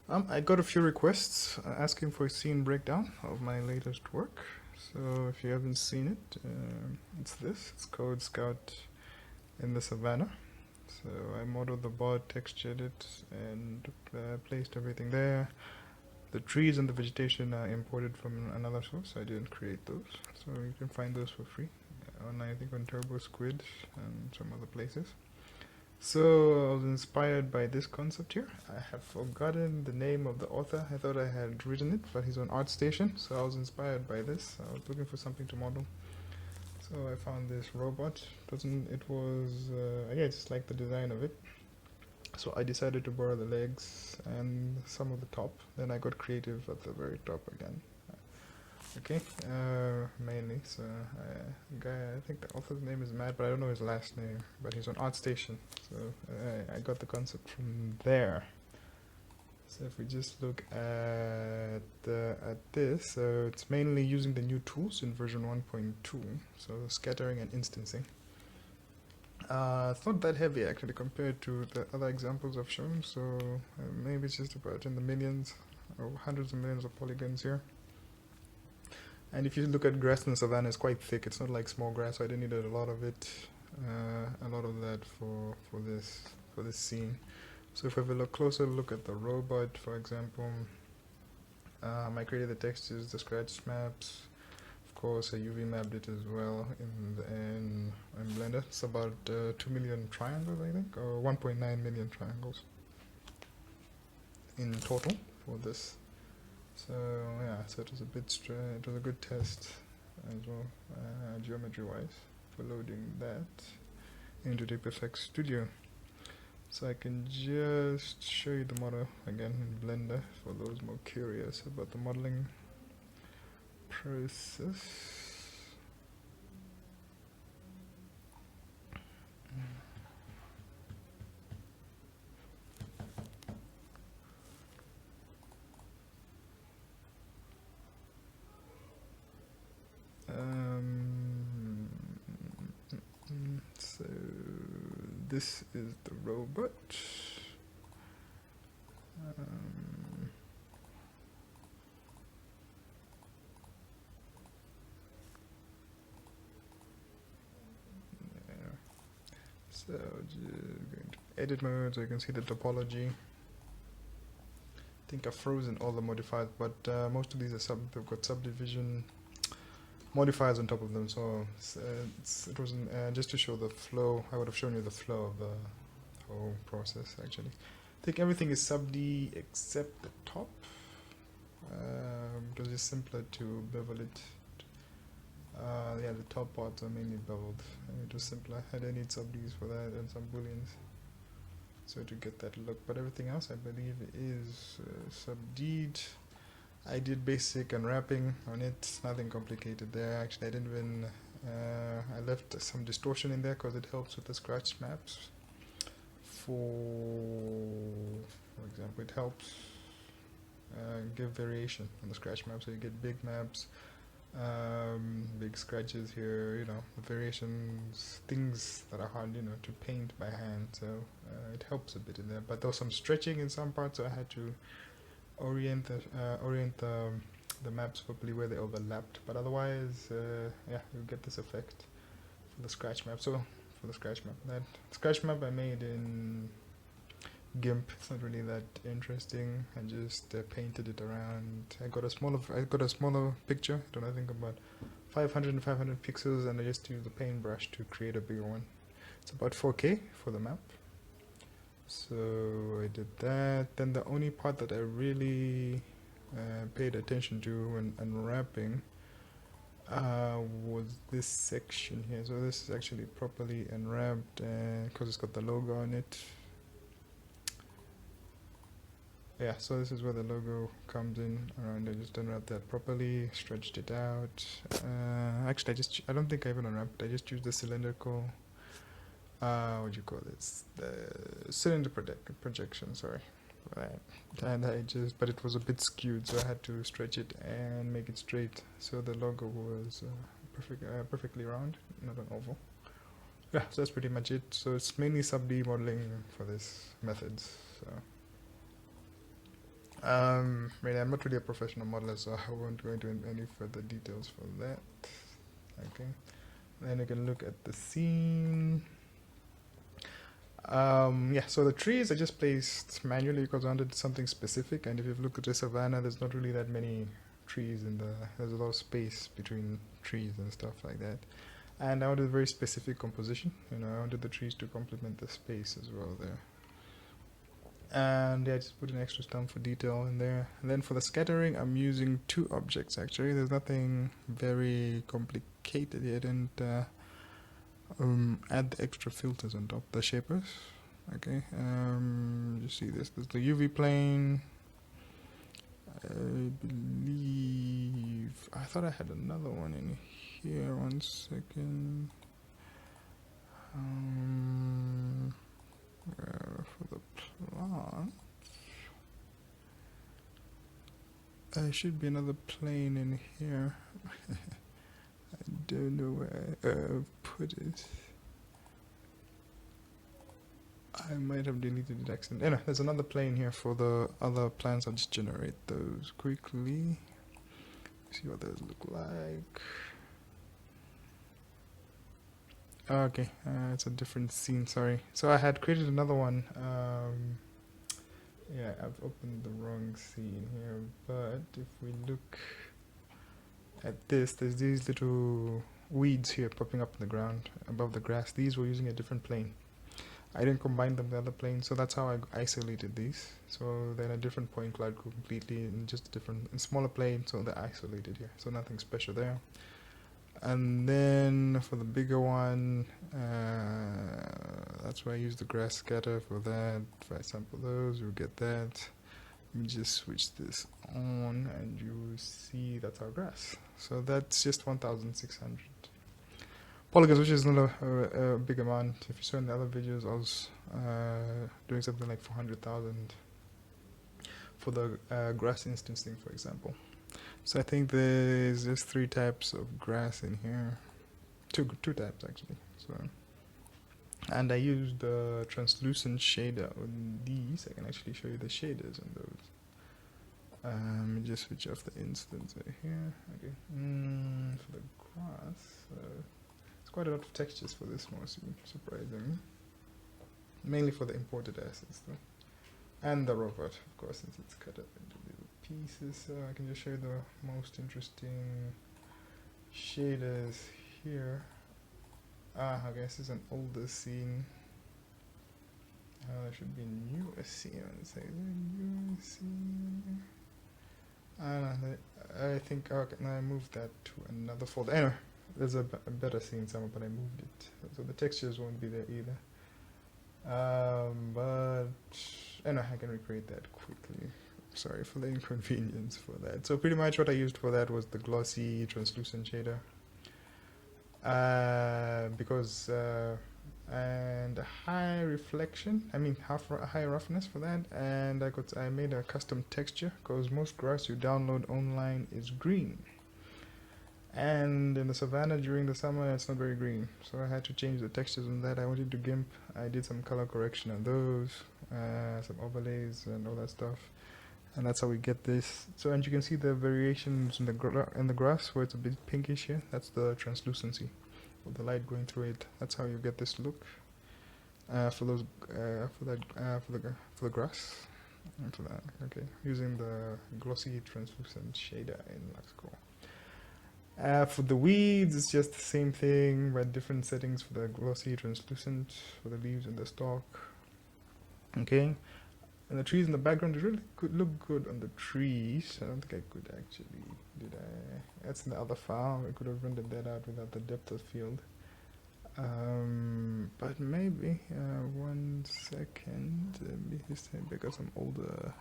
I got a few requests asking for a scene breakdown of my latest work. So if you haven't seen it, it's this. It's Code Scout in the Savanna. So I modeled the bot, textured it, and placed everything there. The trees and the vegetation are imported from another source. I didn't create those. So you can find those for free I think on Turbo Squid and some other places. So I was inspired by this concept here. I have forgotten the name of the author. I thought I had written it, but he's on ArtStation. So I was inspired by this. I was looking for something to model. So I found this robot. It was I just like the design of it. So I decided to borrow the legs and some of the top. Then I got creative at the very top again. Okay, mainly. So I think the author's name is Matt, but I don't know his last name. But he's on ArtStation, so I got the concept from there. So if we just look at this, so it's mainly using the new tools in version 1.2. So scattering and instancing. It's not that heavy actually compared to the other examples I've shown. So maybe it's just about in the millions or hundreds of millions of polygons here. And if you look at grass in the savanna, it's quite thick. It's not like small grass, so I didn't need a lot of it, a lot of that for this scene. So if we have a closer look at the robot, for example, I created the textures, the scratch maps. Of course, I UV mapped it as well in Blender. It's about 2 million triangles, I think, or 1.9 million triangles in total for this. So yeah, so it was it was a good test as well, geometry-wise, for loading that into DeepFX Studio. So I can just show you the model again in Blender for those more curious about the modeling process. So this is the robot. So just going to edit mode so you can see the topology. I think I've frozen all the modifiers, but most of these are they've got subdivision modifiers on top of them. So it wasn't just to show the flow. I would have shown you the flow of the whole process actually. I think everything is sub-D except the top. Because it's simpler to bevel it. Yeah, the top parts are mainly beveled. It was simpler. I didn't need sub-Ds for that and some booleans. So to get that look, but everything else I believe is sub-D'd. I did basic unwrapping on it, nothing complicated there. Actually, I didn't even, I left some distortion in there because it helps with the scratch maps. For example, it helps give variation on the scratch map, so you get big maps, big scratches here, you know, variations, things that are hard, you know, to paint by hand. So it helps a bit in there. But there was some stretching in some parts, so I had to orient the maps properly where they overlapped. But otherwise, yeah, you get this effect for the scratch map. So for the scratch map, that scratch map I made in GIMP. It's not really that interesting. I just painted it around. I got a smaller picture. I think about 500 and 500 pixels, and I just used the paintbrush to create a bigger one. It's about 4K for the map. So I did that. Then the only part that I really paid attention to when unwrapping was this section here. So this is actually properly unwrapped because it's got the logo on it. Yeah, so this is where the logo comes in around. I just unwrapped that properly, stretched it out. Actually, I don't think I even unwrapped. I just used the cylindrical, what do you call this? The cylinder projection, sorry. Right. And but it was a bit skewed, so I had to stretch it and make it straight. So the logo was perfectly round, not an oval. Yeah, so that's pretty much it. So it's mainly sub-D modeling for this methods. So Really, I'm not really a professional modeler, so I won't go into any further details for that. Okay, then you can look at the scene. Yeah, so the trees I just placed manually because I wanted something specific, and if you look at the Savanna, there's not really that many trees there's a lot of space between trees and stuff like that. And I wanted a very specific composition, I wanted the trees to complement the space as well there. And yeah, I just put an extra stump for detail in there. And then for the scattering, I'm using 2 objects actually. There's nothing very complicated yet, and add the extra filters on top, the shapers. Okay, you see this. There's the UV plane. I believe I thought I had another one in here. 1 second. For the plant, there should be another plane in here. I don't know where I put it. I might have deleted it accidentally. Anyway, there's another plane here for the other plans. I'll just generate those quickly. See what those look like. Okay, it's a different scene, sorry. So I had created another one. Yeah, I've opened the wrong scene here, but if we look at this, there's these little weeds here popping up in the ground above the grass. These were using a different plane. I didn't combine them with the other plane, so that's how I isolated these. So they're in a different point cloud completely, in just a different, smaller plane, so they're isolated here. So nothing special there. And then for the bigger one, that's where I use the grass scatter for that. If I sample those, you'll get that. Let me just switch this on, and you will see that's our grass. So that's just 1,600 polygons, which is not a big amount. If you saw in the other videos, I was doing something like 400,000 for the grass instancing, for example. So I think there's just 3 types of grass in here, two types actually. So, and I used the translucent shader on these. I can actually show you the shaders on those. Let me just switch off the instance right here. Okay. For the grass, it's quite a lot of textures for this mostly, surprisingly. Mainly for the imported assets though. And the robot, of course, since it's cut up into little pieces. So I can just show you the most interesting shaders here. Okay, this is an older scene. There should be a newer scene. Say newer scene. I think okay, now I moved that to another folder. Anyway, there's a better scene somewhere, but I moved it, so the textures won't be there either. But anyway, I can recreate that quickly. Sorry for the inconvenience for that. So pretty much what I used for that was the glossy translucent shader, because and high reflection, I mean high roughness for that, and I made a custom texture because most grass you download online is green, and in the Savanna during the summer it's not very green, so I had to change the textures on that. I went into GIMP, I did some color correction on those, some overlays and all that stuff, and that's how we get this. So, and you can see the variations in the grass where it's a bit pinkish here. That's the translucency of the light going through it. That's how you get this look for those for the grass and for that. Okay, using the glossy translucent shader in LuxCore. For the weeds, it's just the same thing, but different settings for the glossy translucent for the leaves and the stalk. Okay. And the trees in the background really could look good on the trees. I don't think I could actually, did I? That's in the other file. I could have rendered that out without the depth of field. But maybe, 1 second. Let me just pick up some older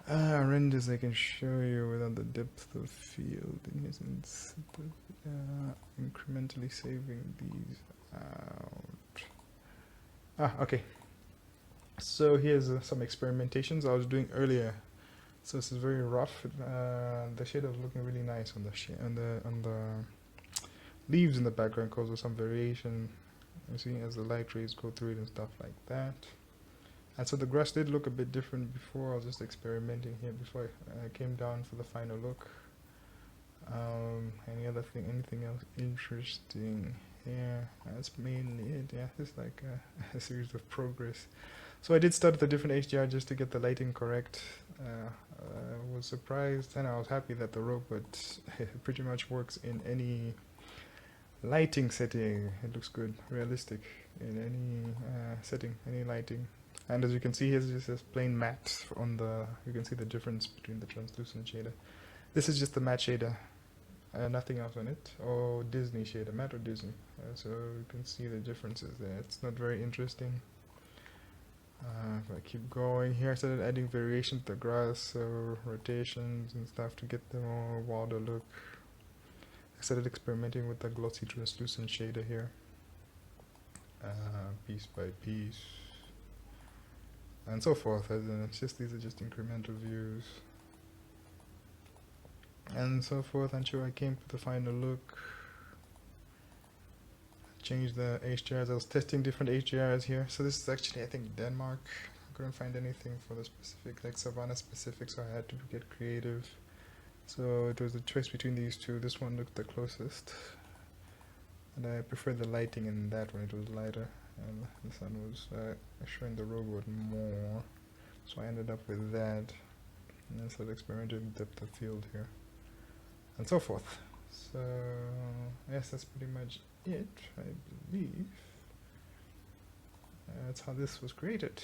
renders I can show you without the depth of field. In here, since incrementally saving these out. Okay. So here's some experimentations I was doing earlier. So this is very rough. The shader was looking really nice on the leaves in the background because of some variation. You see, as the light rays go through it and stuff like that. And so the grass did look a bit different before. I was just experimenting here before I came down for the final look. Anything else interesting here? That's mainly it. Yeah, it's like a series of progress. So I did start with a different HDR just to get the lighting correct. I was surprised and I was happy that the robot pretty much works in any lighting setting. It looks good, realistic in any setting, any lighting. And as you can see, here's just this plain matte on the. You can see the difference between the translucent shader. This is just the matte shader, nothing else on it, or Disney shader, matte or Disney. So you can see the differences there. It's not very interesting. If I keep going here, I started adding variation to the grass, so rotations and stuff to get the more wilder look. I started experimenting with the glossy translucent shader here, piece by piece, and so forth. It's just these are just incremental views, and so forth until I came to the final look. Change the HDRs. I was testing different HDRs here. So this is actually, I think, Denmark. I couldn't find anything for the specific, like Savanna specific, so I had to get creative. So it was a choice between these two. This one looked the closest, and I preferred the lighting in that one. It was lighter, and this one was showing the robot more. So I ended up with that, and I started experimenting with depth of field here, and so forth. So yes, that's pretty much it, I believe. That's how this was created.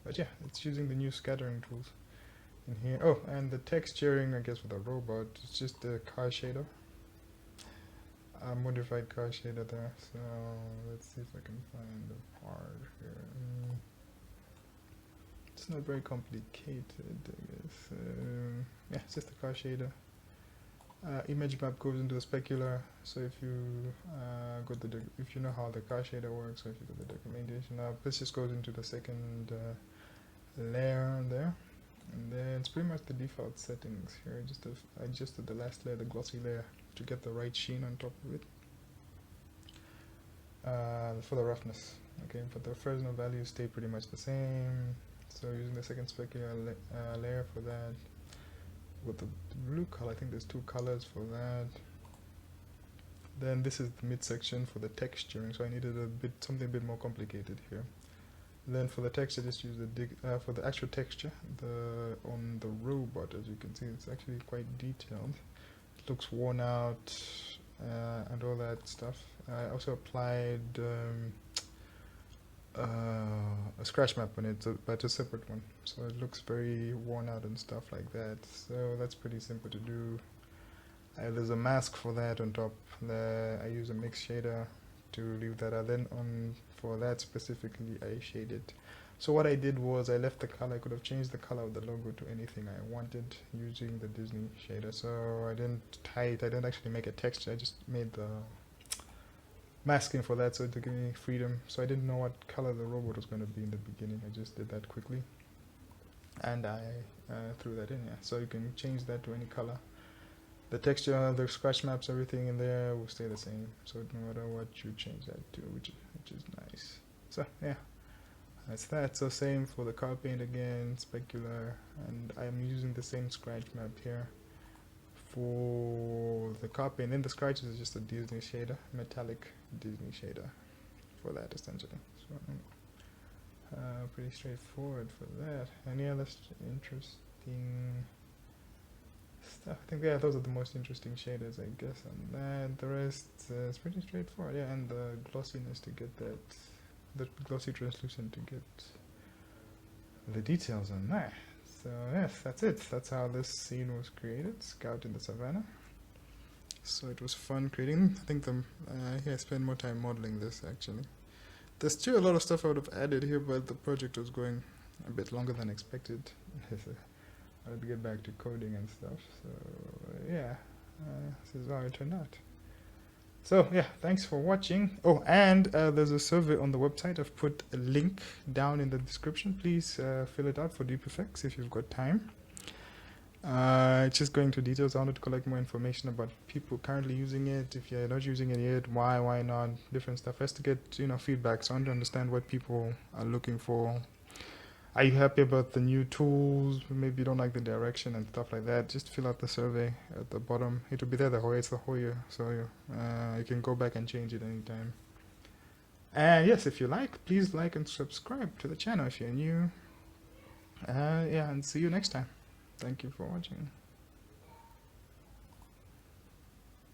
But yeah, it's using the new scattering tools in here. Oh, and the texturing, I guess, for the robot, it's just the car shader. A modified car shader there. So let's see if I can find the part here. It's not very complicated, I guess. Yeah, it's just a car shader. Image map goes into the specular, so if you if you know how the car shader works, or if you got the documentation up, this just goes into the second layer there, and then it's pretty much the default settings here. I adjusted the last layer, the glossy layer, to get the right sheen on top of it for the roughness. Okay, but the Fresnel values stay pretty much the same. So using the second specular layer for that. With the blue color, I think there's two colors for that. Then this is the midsection for the texturing, so I needed something a bit more complicated here. Then for the texture, just use for the actual texture, on the robot. As you can see, it's actually quite detailed. It looks worn out and all that stuff. I also applied a scratch map on it, but a separate one, so it looks very worn out and stuff like that. So that's pretty simple to do. There's a mask for that on top. I use a mix shader to leave that out. Then for that specifically, I shaded. So what I did was I left the color. I could have changed the color of the logo to anything I wanted using the Disney shader. So I didn't tie it. I didn't actually make a texture. I just made the masking for that, so to give me freedom. So I didn't know what color the robot was going to be in the beginning. I just did that quickly, and I threw that in. Yeah, so you can change that to any color. The texture, the scratch maps, everything in there will stay the same. So no matter what you change that to, which is nice. So yeah, that's that. So same for the car paint again, specular, and I'm using the same scratch map here for the car paint. Then the scratches is just a Disney shader, metallic Disney shader for that essentially. So pretty straightforward for that. Any other interesting stuff? I think, yeah, those are the most interesting shaders, I guess, on that. The rest is pretty straightforward. Yeah, and the glossiness to get that, the glossy translucent to get the details on that. So yes, that's it. That's how this scene was created, Scout in the Savannah. So it was fun creating. I think I spent more time modeling this actually. There's still a lot of stuff I would have added here, but the project was going a bit longer than expected. I had to get back to coding and stuff. So yeah, this is how it turned out. So yeah, thanks for watching. Oh, and there's a survey on the website. I've put a link down in the description. Please fill it out for Deep Effects if you've got time. It's just going to details. I wanted to collect more information about people currently using it. If you're not using it yet, why not? Different stuff. Has to get feedback. So I want to understand what people are looking for. Are you happy about the new tools? Maybe you don't like the direction and stuff like that. Just fill out the survey at the bottom. It will be there the whole, it's the whole year, so you can go back and change it anytime. And yes, if you like, please like and subscribe to the channel if you're new. Yeah, and see you next time. Thank you for watching.